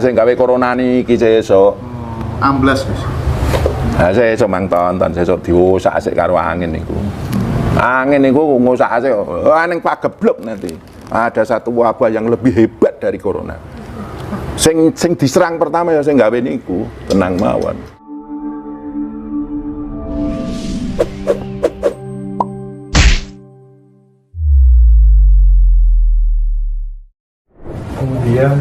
Sing gawe corona niki sesuk. Amblas Mas. Sesuk mang tonton sesuk diusak asik karo angin niku. Angin niku ngusak asik ning pageblok nanti. Ada satu wabah yang lebih hebat dari corona. Sing diserang pertama ya sing gawe niku, tenang mawon. Kemudian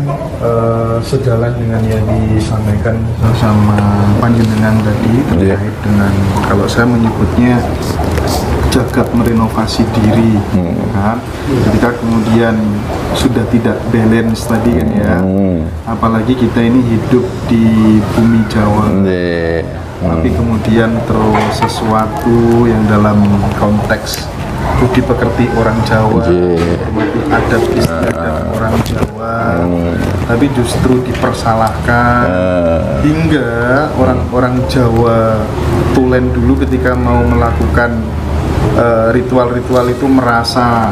sejalan dengan yang disampaikan sama panjenengan tadi terkait dengan kalau saya menyebutnya jagat merenovasi diri, kan? Ketika kemudian sudah tidak balance tadi kan ya, apalagi kita ini hidup di bumi Jawa, tapi kemudian terus sesuatu yang dalam konteks budi pekerti orang Jawa, adat istiadat orang Jawa, tapi justru dipersalahkan hingga orang-orang Jawa tulen dulu ketika mau melakukan ritual-ritual itu merasa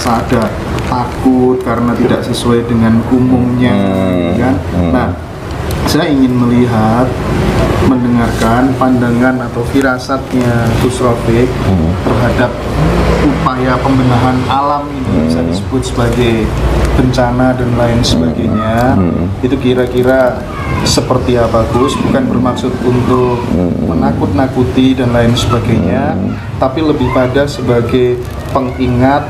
ada takut karena tidak sesuai dengan umumnya, kan? Nah, saya ingin mendengarkan pandangan atau firasatnya Gus Rafiq terhadap upaya pembenahan alam ini, bisa disebut sebagai bencana dan lain sebagainya. Itu kira-kira seperti apa Gus? Bukan bermaksud untuk menakut-nakuti dan lain sebagainya, tapi lebih pada sebagai pengingat,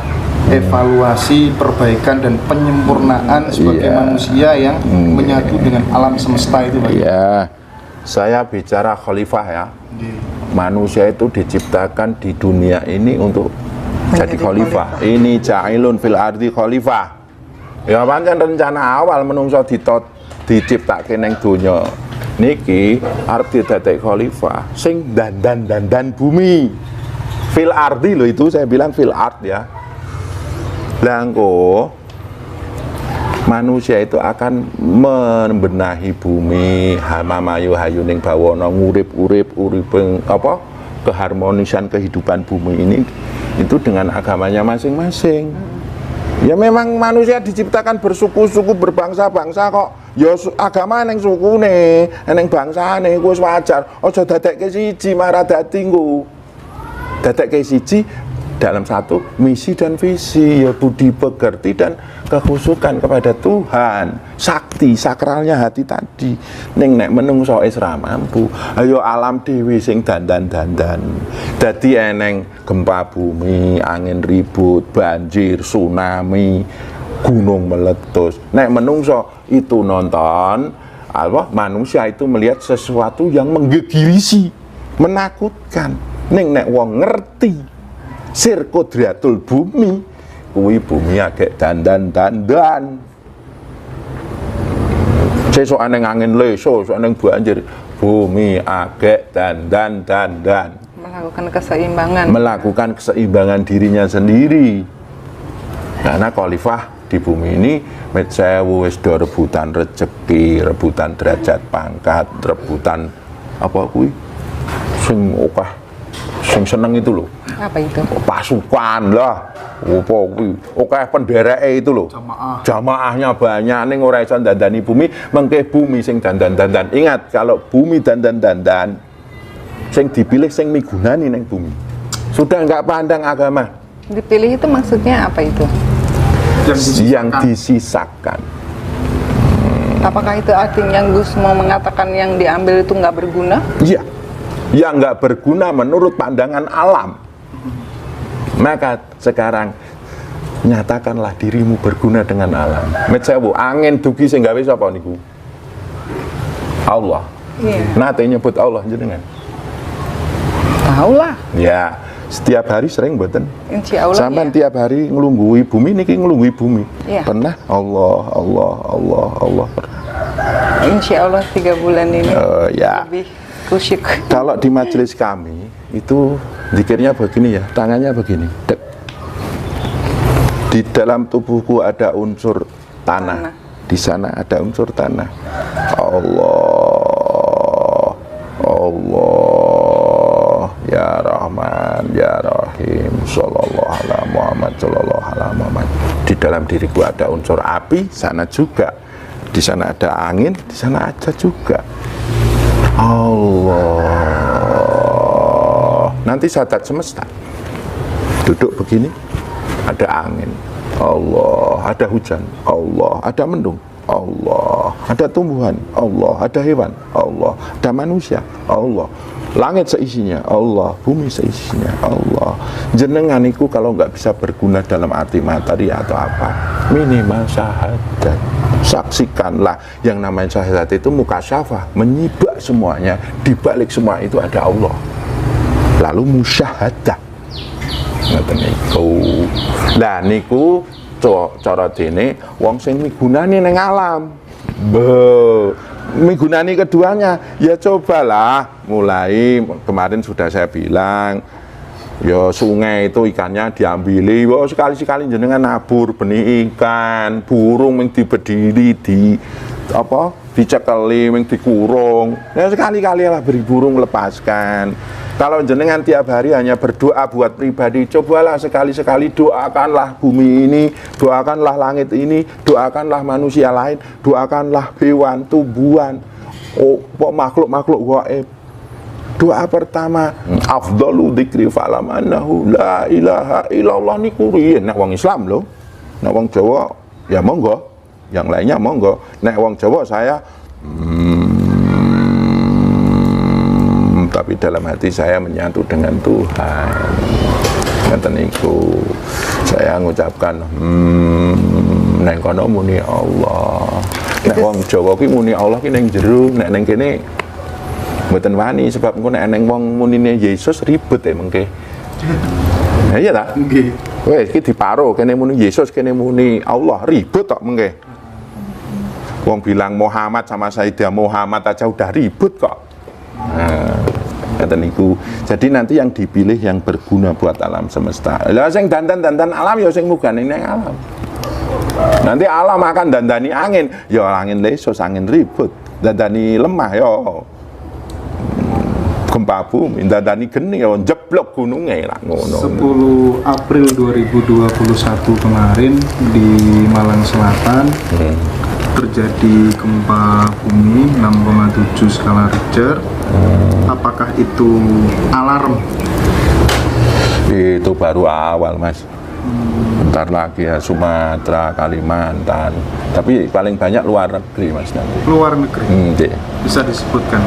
evaluasi, perbaikan dan penyempurnaan sebagai manusia yang menyatu dengan alam semesta itu, Pak. Iya. Saya bicara khalifah ya. Manusia itu diciptakan di dunia ini untuk jadi khalifah. Ini ja'ilun fil ardi khalifah. Ya pancen rencana awal menungso diciptake ning donya niki arep didadek khalifah sing dandan bumi. Fil ardi loh, itu saya bilang fil ard ya. Langko manusia itu akan membenahi bumi, hamamayu hayuning bawana, ngurip apa keharmonisan kehidupan bumi ini itu dengan agamanya masing-masing. Ya memang manusia diciptakan bersuku-suku, berbangsa-bangsa kok. Ya agama neng sukune, neng bangsane wis wajar. Aja dadekke siji marah dadi nggo. Dadekke siji dalam satu misi dan visi, ya budi pekerti dan kekhusukan kepada Tuhan, sakti sakralnya hati tadi. Ning nek menungso wis ra mampu, ayo alam dhewe sing dandan dadi eneng gempa bumi, angin ribut, banjir, tsunami, gunung meletus. Nek menungso itu nonton, manusia itu melihat sesuatu yang menggegirisi, menakutkan. Ning nek wong ngerti sir kodratul bumi, kuwi bumi agek dandan. Sesuk aneng angin leso, sesuk aneng banjir, bumi agek dandan. Melakukan keseimbangan dirinya sendiri. Karena khalifah di bumi ini met sewu wis do rebutan rezeki, rebutan derajat pangkat, rebutan apa kuwi sing okah sing seneng itu loh. Apa itu? Pasukan lah. Apa kuwi? Akeh pendereke itu loh. Jamaahnya banyak ning ora iso dandani bumi, mengke bumi sing dandan. Ingat, kalau bumi dandan, sing dipilih sing migunani ning bumi. Sudah enggak pandang agama. Dipilih itu maksudnya apa itu? Yang disisakan. Apakah itu artinya Gus mau mengatakan yang diambil itu nggak berguna? Iya. Yang nggak berguna menurut pandangan alam. Maka sekarang nyatakanlah dirimu berguna dengan alam. Metsewu angin dugi sing gawe sapa niku? Allah. Nate nyebut Allah jenengan. Tahu lah. Ya, setiap hari sering mboten? Insyaallah. Sampeyan tiap hari nglungguhi bumi niki nglungguhi bumi. Ya. Pernah? Allah. Insyaallah 3 bulan ini. Ya. Lebih kusyuk. Kalau di majelis kami itu zikirnya begini ya, tangannya begini. Dek. Di dalam tubuhku ada unsur tanah. Di sana ada unsur tanah. Allah ya Rahman ya Rahim sallallahu ala Muhammad sallallahu ala Muhammad. Di dalam diriku ada unsur api, sana juga di sana ada angin, di sana ada juga Allah. Nanti zat semesta duduk begini, ada angin Allah, ada hujan Allah, ada mendung Allah, ada tumbuhan Allah, ada hewan Allah, ada manusia Allah, langit seisinya Allah, bumi seisinya Allah. Jenengan iku kalau nggak bisa berguna dalam arti materi atau apa, minimal syahadat. Saksikanlah yang namanya syahadat itu mukasyafah, menyibak semuanya, di balik semua itu ada Allah. Lalu musyahadah. Ngoten niku. Lah niku cara dene wong sing migunani ning alam. Migunani keduanya, ya cobalah mulai kemarin sudah saya bilang, ya sungai itu ikannya diambili, sekali-sekali jenengan nabur benih ikan, burung yang diberdiri di apa dicekeli, yang dikurung, ya sekali-kali lah beri burung lepaskan. Kalau jenengan tiap hari hanya berdoa buat pribadi, cobalah sekali-sekali doakanlah bumi ini, doakanlah langit ini, doakanlah manusia lain, doakanlah hewan, tumbuhan, makhluk-makhluk gaib. Doa pertama, afdalu dzikri falam annahu la ilaha illallah niku riyen nek wong Islam lho. Nek wong Jawa ya monggo, yang lainnya monggo. Nek wong Jawa saya tapi dalam hati saya menyatu dengan Tuhan. Ngoten niku. Saya mengucapkan neng kono muni Allah. Nek wong Jawa ki muni Allah ki ning jero, nek ning kene mboten wani sebab engko nek eneng wong munine Yesus ribet ya mengke. Ya iya ta? Nggih. Wes iki diparo kene muni Yesus kene muni Allah ribet tok mengke. Wong bilang Muhammad sama Sayyidah Muhammad aja udah ribut kok. Nah, kata niku. Jadi nanti yang dipilih yang berguna buat alam semesta. Lah sing dandan-dandan alam ya sing mugane ning alam. Nanti alam akan dandani angin, ya angin lesus, angin ribut. Dandani lemah ya gempa bumi, dandani geni ya jeblok gunungnya lah ngono. 10 April 2021 kemarin di Malang Selatan terjadi gempa bumi 6,7 skala Richter. Apakah itu alarm? Itu baru awal mas. Bentar lagi ya Sumatera, Kalimantan. Tapi paling banyak luar negeri mas nanti. Luar negeri? Iya. Bisa disebutkan?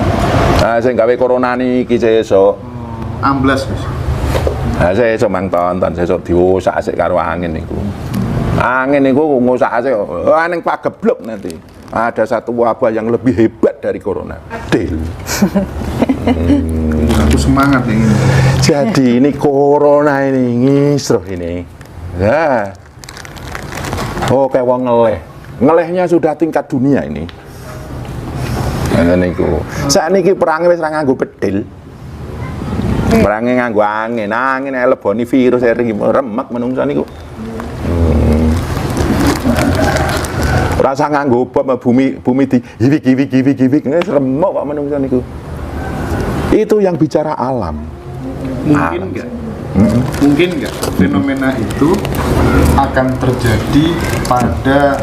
Nah, saya gawe corona niki sesuk. Amblas mas? Nah, saya esok mang tonton, sesuk diusak asik karo angin niku. Angin niku ngusak asik, ning pageblok nanti. Ada satu wabah yang lebih hebat dari corona. Del. Aku semangat yang ini. Jadi ini corona ini ngisruh ini. Ya. Oh kayak wong ngeleh. Ngelehnya sudah tingkat dunia ini. Ngene niku. Sakniki perange wis ra nganggo bedil. Perange nganggo angin. Angin ae leboni virus remek menungsa niku. Rasa nganggo bom bumi di hiwik wis remek kok menungsa niku. Itu yang bicara alam. Mungkin enggak? Mungkin enggak fenomena itu akan terjadi pada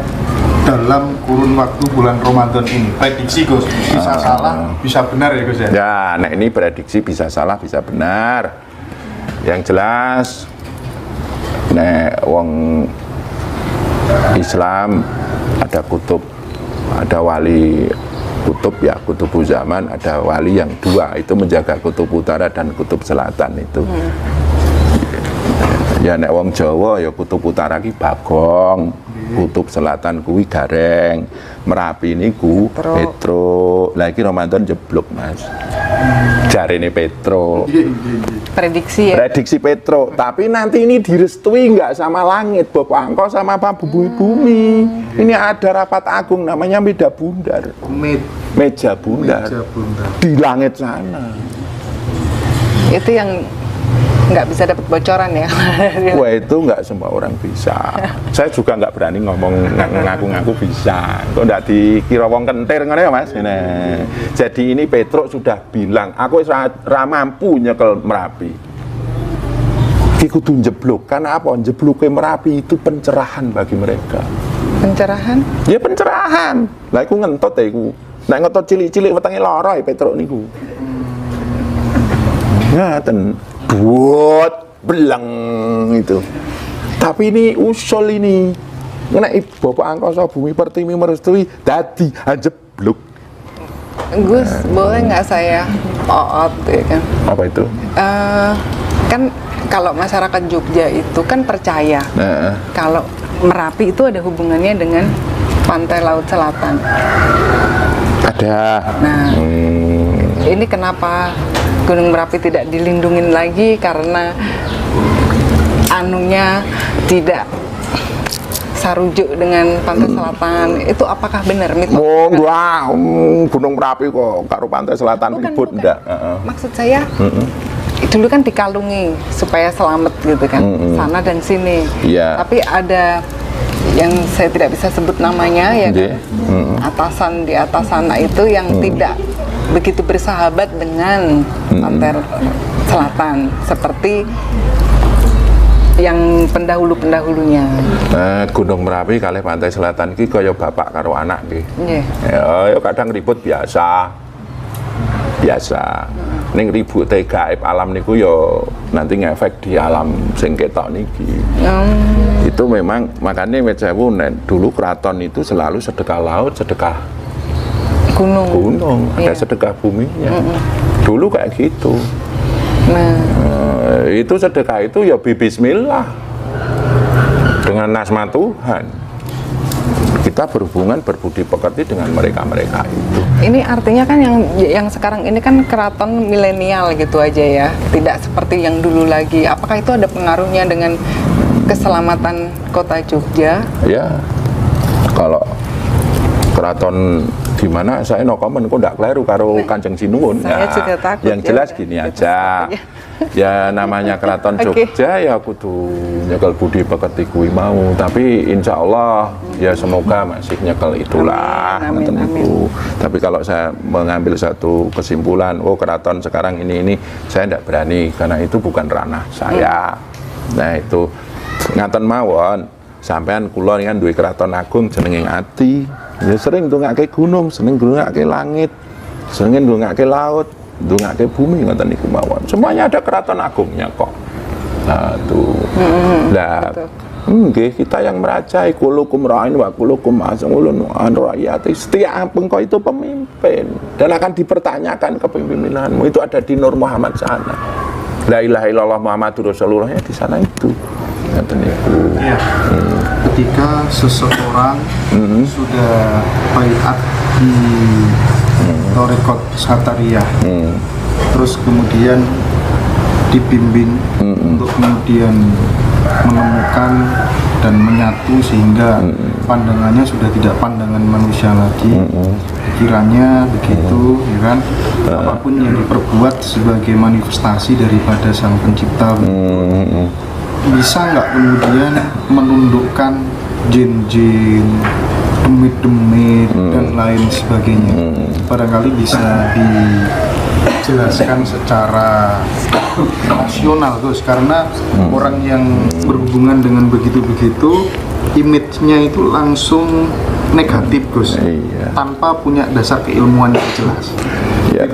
dalam kurun waktu bulan Ramadan ini? Prediksi Gus, bisa salah, bisa benar ya Gus ya? Ya, nah ini prediksi bisa salah, bisa benar. Yang jelas, nek wong Islam ada kutub, ada wali kutub ya, kutub zaman, ada wali yang dua, itu menjaga kutub utara dan kutub selatan itu. Ya nek wong Jawa ya kutub utara ki Bagong, kutub selatan kuwi Gareng, Merapi niku Petro. Lah iki Ramadan jeblok Mas. Jarene Petro. Prediksi ya. Prediksi Petro, tapi nanti ini direstui nggak sama langit, Bapak Angko sama Pak Bumi. Ini ada rapat agung namanya Meja Bundar. Meja Bundar. Di langit sana. Itu yang nggak bisa dapat bocoran ya. Wah itu nggak semua orang bisa. Saya juga nggak berani ngomong ngaku-ngaku bisa. Kok nggak dikira wong kentir ngono ya Mas. Nah, jadi ini Petro sudah bilang, aku ra mampu nyekel Merapi. Ki kudu jeblok. Karena apa? Jebloknya Merapi itu pencerahan bagi mereka. Pencerahan? Ya pencerahan. Lah iku ngentot ya iku. Nek ngentot cilik-cilik wetenge lara ya Petruk niku. Ngaten. Buat belang itu. Tapi ini usul ini. Nek Bapak Angkasa Bumi Pertiwi merestui dadi anjebluk. Gus, boleh nggak saya oot ya kan? Apa itu? Kan kalau masyarakat Jogja itu kan percaya Nah, kalau Merapi itu ada hubungannya dengan pantai laut selatan. ada. Nah, ini kenapa Gunung Merapi tidak dilindungin lagi karena anunya tidak sarujuk dengan pantai selatan. Itu apakah benar mitos? Oh, wah, Gunung Merapi kok karo pantai selatan ribut bukan. ndak? Maksud saya dulu kan dikalungi supaya selamat gitu kan, sana dan sini. Iya. Tapi ada yang saya tidak bisa sebut namanya ya Nggih. kan, atasan di atas sana itu yang tidak begitu bersahabat dengan pantai selatan seperti yang pendahulu-pendahulunya. Gunung Merapi kalih pantai selatan iki kaya bapak karo anak nggih. Nggih. Ya kadang ribut biasa. Ning ribut gaib alam niku ya nanti ngefek di alam sing ketok niki. Itu memang makanya Mejewu dulu keraton itu selalu sedekah laut, sedekah gunung, ada Iya. sedekah buminya. Dulu kayak gitu. Nah, Itu sedekah itu ya bismillah dengan nasma Tuhan. Kita berhubungan berbudi pekerti dengan mereka-mereka itu. ini artinya kan yang sekarang ini kan keraton milenial gitu aja ya, tidak seperti yang dulu lagi. Apakah itu ada pengaruhnya dengan keselamatan kota Jogja? Ya, kalau keraton di mana saya no comment, kok ndak kleru karo Kanjeng Sinuwun. Saya Ya, juga takut yang ya, jelas udah. gini Itu aja. sepertinya. Ya namanya keraton Oke. Jogja ya kudu nyekel budi pekerti kuwi mau. Tapi insya Allah ya semoga masih nyekel itulah. Amin, ngoten amin. niku. Tapi kalau saya mengambil satu kesimpulan, oh keraton sekarang ini saya tidak berani karena itu bukan ranah saya. Nah itu ngaten mawon. Sampean kula kan duwe keraton agung jenenge ati. Ya sering ndongake gunung, sering ndongake langit, sering ndongake laut, ndongake bumi ngoten niku mawon. Semuanya ada keraton agungnya kok. Nah, tuh. Lah, nggih kita yang merajai kulukum ra'in wa kulukum as'ulun an ra'iyati. Setiap engkau itu pemimpin dan akan dipertanyakan kepemimpinanmu. Itu ada di Nur Muhammad sana. La ilaha illallah Muhammadur Rasulullah di sana itu. Ngoten niku. Iya. Ketika seseorang sudah baiat di Thariqat Satariyah, terus kemudian dibimbing untuk kemudian menemukan dan menyatu sehingga pandangannya sudah tidak pandangan manusia lagi, pikirannya begitu, ya kan? Apapun yang diperbuat sebagai manifestasi daripada Sang Pencipta. Bisa nggak kemudian menundukkan jin-jin, demit-demit dan lain sebagainya? Barangkali bisa dijelaskan secara rasional, Gus, karena orang yang berhubungan dengan begitu-begitu, image-nya itu langsung negatif, Gus, Iya. tanpa punya dasar keilmuan yang jelas. Ya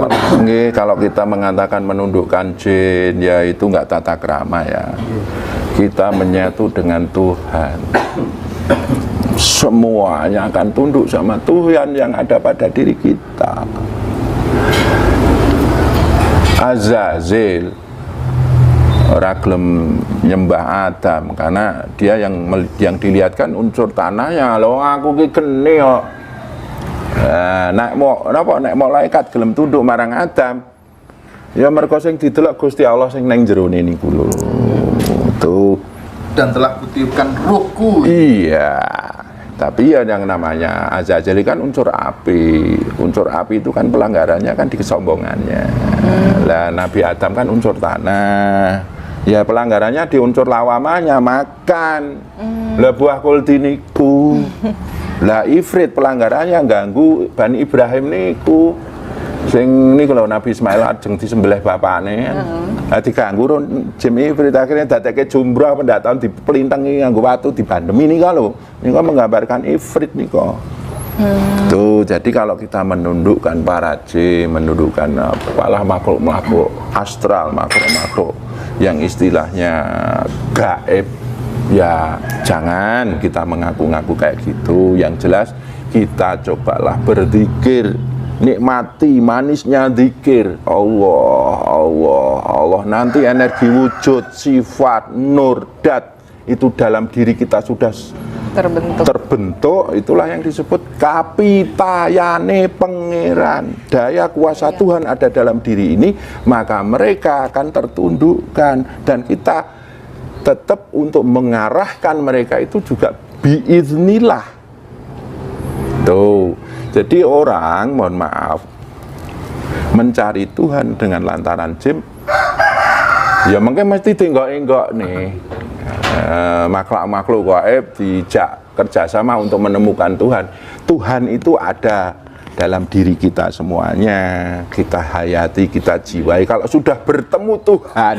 kalau kita mengatakan menundukkan jin, ya itu nggak tata krama ya. Kita menyatu dengan Tuhan. Semuanya akan tunduk sama Tuhan yang ada pada diri kita. Azazil ora gelem nyembah Adam karena dia yang dilihatkan unsur tanahnya. Loh aku ki geni kok. Nek malaikat gelem tunduk marang Adam, ya mergo sing didelok Gusti Allah sing nang jerone niku lho. Tuh. Dan telah kutiupkan ruhku. Iya. Tapi ya yang namanya Azazil kan unsur api. Unsur api itu kan pelanggarannya kan di kesombongannya. Lah Nabi Adam kan unsur tanah. Ya pelanggarannya di unsur lawamanya makan. Lah buah kulti niku. Lah ifrit pelanggarannya ganggu Bani Ibrahim niku. Sing niku lho Nabi Ismail ajeng disembelih bapakne. Diganggu jim ifrit akhirnya dadekke jumbrah pendak tahun dipelintengi nganggo watu dibandemi nika lho. Nika menggambarkan ifrit nika. Tuh, jadi kalau kita menundukkan para jin, menundukkan apalah makhluk-makhluk astral, makhluk-makhluk yang istilahnya gaib, ya jangan kita mengaku-ngaku kayak gitu. Yang jelas kita cobalah berzikir, nikmati manisnya zikir Allah, Allah, Allah. Nanti energi wujud, sifat, nur, dat itu dalam diri kita sudah terbentuk, itulah yang disebut kapitayane pangeran. Daya kuasa Tuhan ada dalam diri ini, maka mereka akan tertundukkan, dan kita tetap untuk mengarahkan mereka itu juga biiznillah. Tuh, jadi orang, mohon maaf, mencari Tuhan dengan lantaran jin, ya mungkin mesti tenggok-enggok nih. Makhluk-makhluk gaib dijak kerjasama untuk menemukan Tuhan. Tuhan itu ada dalam diri kita semuanya, kita hayati, kita jiwai. Kalau sudah bertemu Tuhan,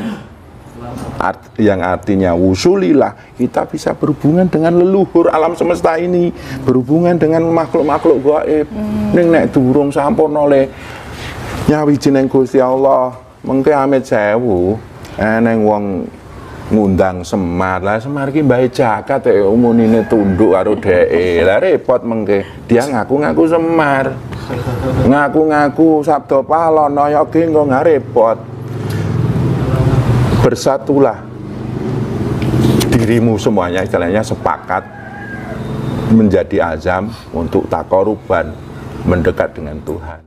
yang artinya wusulilah, kita bisa berhubungan dengan leluhur alam semesta ini, berhubungan dengan makhluk-makhluk gaib. Ning nek durung sampun oleh nyawijining Gusti Allah, mengke amit sewu eneng wong ngundang Semar. Lah Semar ki mbahe jagat umunine tunduk karo dheke. Lah repot mengke. Dia ngaku-ngaku Semar. Ngaku-ngaku Sabda Palono ya ki engko repot. Bersatulah dirimu semuanya, istilahnya sepakat menjadi azam untuk takoruban mendekat dengan Tuhan.